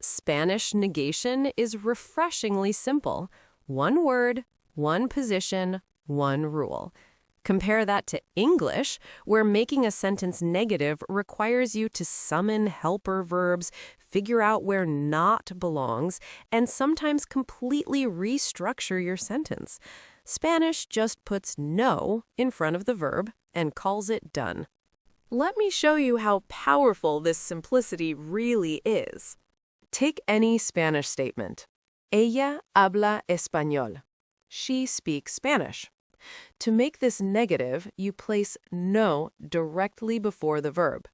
Spanish negation is refreshingly simple. One word, one position, one rule. Compare that to English, where making a sentence negative requires you to summon helper verbs, figure out where not belongs, and sometimes completely restructure your sentence. Spanish just puts no in front of the verb and calls it done. Let me show you how powerful this simplicity really is. Take any Spanish statement. Ella habla español. She speaks Spanish. To make this negative, you place no directly before the verb.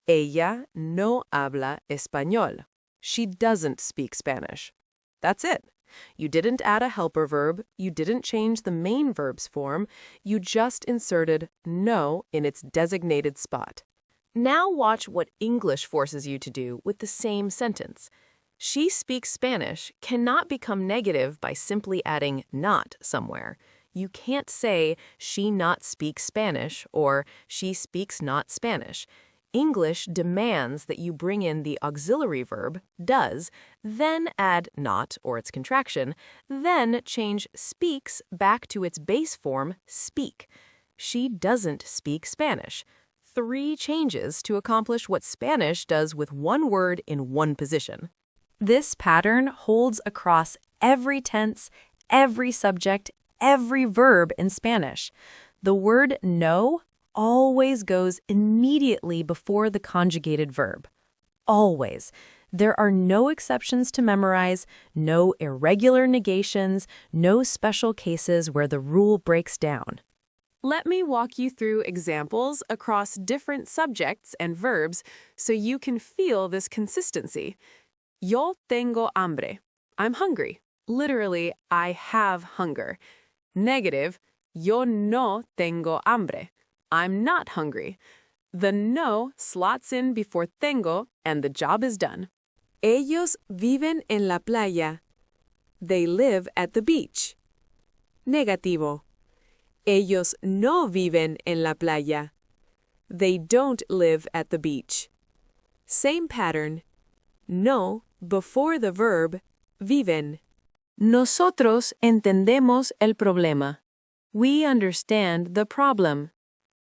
Ella no habla español. She doesn't speak Spanish. That's it. You didn't add a helper verb, you didn't change the main verb's form, you just inserted no in its designated spot. Now watch what English forces you to do with the same sentence. She speaks Spanish cannot become negative by simply adding not somewhere. You can't say she not speaks Spanish or she speaks not Spanish. English demands that you bring in the auxiliary verb, does, then add not or its contraction, then change speaks back to its base form, speak. She doesn't speak Spanish. 3 changes to accomplish what Spanish does with one word in one position. This pattern holds across every tense, every subject, every verb in Spanish. The word no always goes immediately before the conjugated verb. Always. There are no exceptions to memorize, no irregular negations, no special cases where the rule breaks down. Let me walk you through examples across different subjects and verbs so you can feel this consistency. Yo tengo hambre. I'm hungry. Literally, I have hunger. Negative, yo no tengo hambre. I'm not hungry. The no slots in before tengo and the job is done. Ellos viven en la playa. They live at the beach. Negativo. Ellos no viven en la playa. They don't live at the beach. Same pattern. No before the verb, viven. Nosotros entendemos el problema. We understand the problem.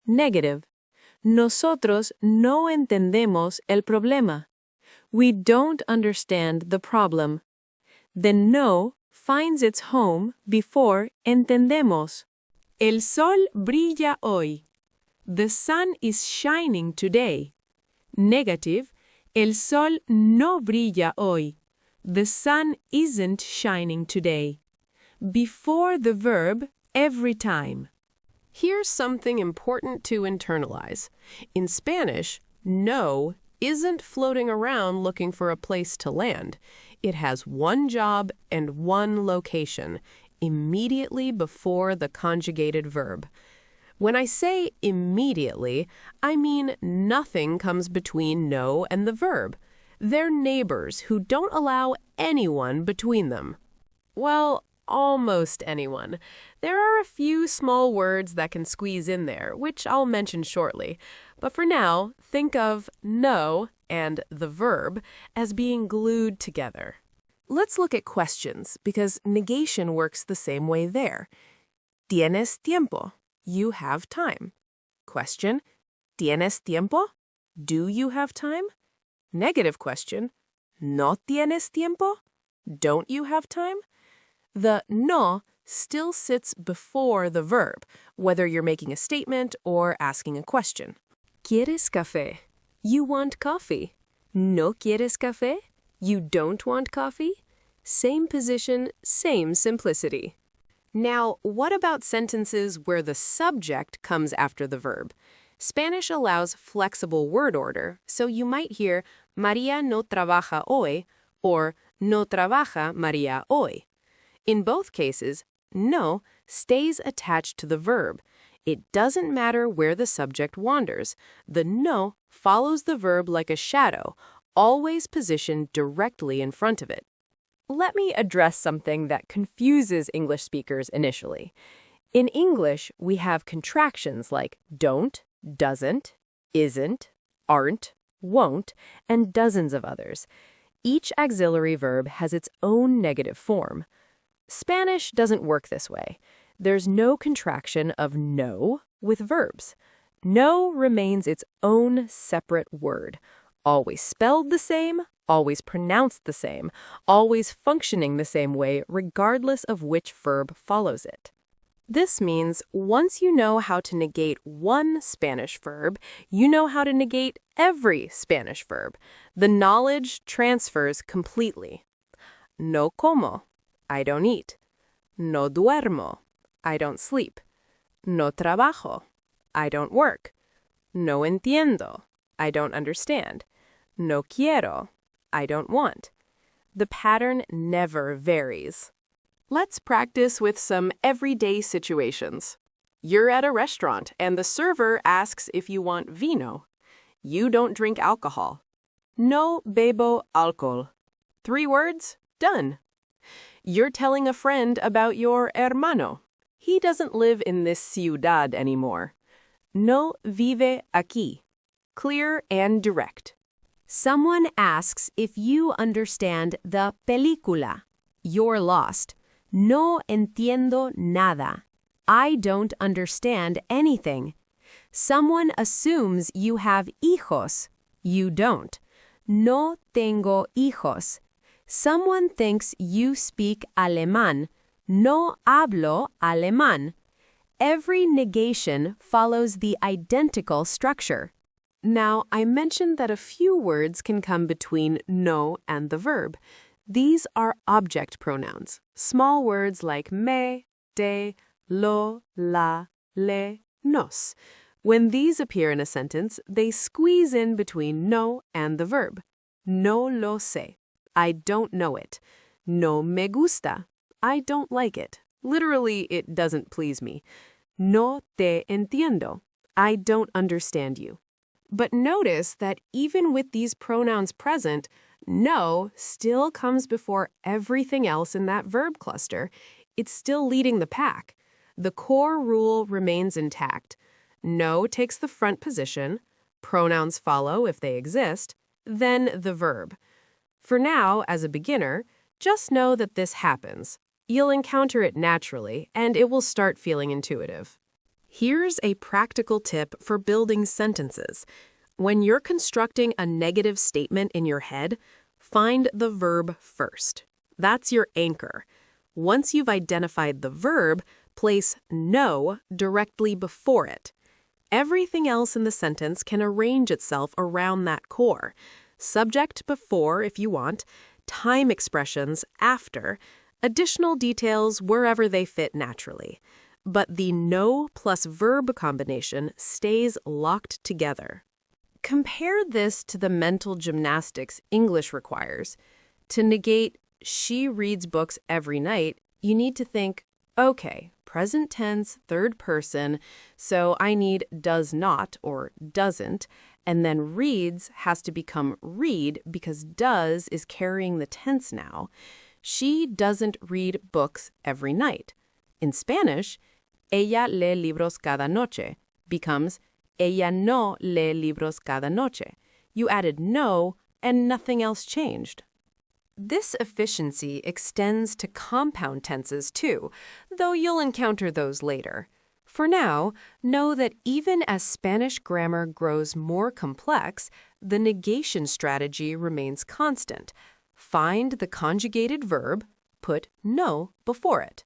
Negative. Nosotros no entendemos el problema. We don't understand the problem. The no finds its home before entendemos. El sol brilla hoy. The sun is shining today. Negative. El sol no brilla hoy. The sun isn't shining today. Before the verb, every time. Here's something important to internalize. In Spanish, no isn't floating around looking for a place to land. It has one job and one location, immediately before the conjugated verb. When I say immediately, I mean nothing comes between no and the verb. They're neighbors who don't allow anyone between them. Well, almost anyone. There are a few small words that can squeeze in there, which I'll mention shortly. But for now, think of no and the verb as being glued together. Let's look at questions, because negation works the same way there. ¿Tienes tiempo? You have time. Question, ¿Tienes tiempo? Do you have time? Negative question, ¿No tienes tiempo? Don't you have time? The no still sits before the verb, whether you're making a statement or asking a question. ¿Quieres café? You want coffee. ¿No quieres café? You don't want coffee? Same position, same simplicity. Now, what about sentences where the subject comes after the verb? Spanish allows flexible word order, so you might hear María no trabaja hoy or no trabaja María hoy. In both cases, no stays attached to the verb. It doesn't matter where the subject wanders. The no follows the verb like a shadow, always positioned directly in front of it. Let me address something that confuses English speakers initially. In English, we have contractions like don't, doesn't, isn't, aren't, won't, and dozens of others. Each auxiliary verb has its own negative form. Spanish doesn't work this way. There's no contraction of no with verbs. No remains its own separate word, always spelled the same, always pronounced the same, always functioning the same way regardless of which verb follows it. This means once you know how to negate one Spanish verb, you know how to negate every Spanish verb. The knowledge transfers completely. No como, I don't eat. No duermo, I don't sleep. No trabajo, I don't work. No entiendo, I don't understand. No quiero, I don't want. The pattern never varies. Let's practice with some everyday situations. You're at a restaurant and the server asks if you want vino. You don't drink alcohol. No bebo alcohol. 3 words, done. You're telling a friend about your hermano. He doesn't live in this ciudad anymore. No vive aquí. Clear and direct. Someone asks if you understand the película. You're lost. No entiendo nada. I don't understand anything. Someone assumes you have hijos. You don't. No tengo hijos. Someone thinks you speak alemán. No hablo alemán. Every negation follows the identical structure. Now, I mentioned that a few words can come between no and the verb. These are object pronouns, small words like me, de, lo, la, le, nos. When these appear in a sentence, they squeeze in between no and the verb. No lo sé. I don't know it. No me gusta. I don't like it. Literally, it doesn't please me. No te entiendo. I don't understand you. But notice that even with these pronouns present, no still comes before everything else in that verb cluster. It's still leading the pack. The core rule remains intact. No takes the front position, pronouns follow if they exist, then the verb. For now, as a beginner, just know that this happens. You'll encounter it naturally, and it will start feeling intuitive. Here's a practical tip for building sentences. When you're constructing a negative statement in your head, find the verb first. That's your anchor. Once you've identified the verb, place no directly before it. Everything else in the sentence can arrange itself around that core. Subject before if you want, time expressions after, additional details wherever they fit naturally. But the no plus verb combination stays locked together. Compare this to the mental gymnastics English requires. To negate she reads books every night, you need to think, okay, present tense, third person, so I need does not or doesn't, and then reads has to become read because does is carrying the tense now. She doesn't read books every night. In Spanish, ella lee libros cada noche becomes ella no lee libros cada noche. You added no, and nothing else changed. This efficiency extends to compound tenses too, though you'll encounter those later. For now, know that even as Spanish grammar grows more complex, the negation strategy remains constant. Find the conjugated verb, put no before it.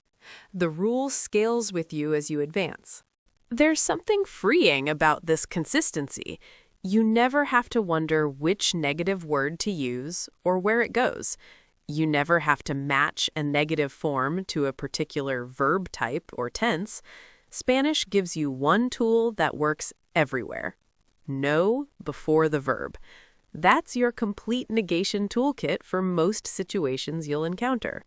The rule scales with you as you advance. There's something freeing about this consistency. You never have to wonder which negative word to use or where it goes. You never have to match a negative form to a particular verb type or tense. Spanish gives you one tool that works everywhere. No before the verb. That's your complete negation toolkit for most situations you'll encounter.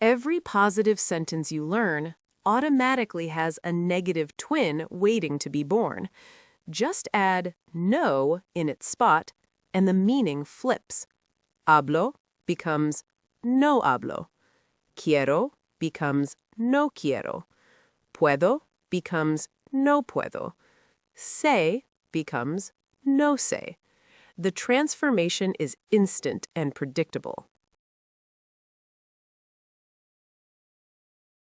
Every positive sentence you learn automatically has a negative twin waiting to be born. Just add no in its spot, and the meaning flips. Hablo becomes no hablo. Quiero becomes no quiero. Puedo becomes no puedo. Sé becomes no sé. the transformation is instant and predictable.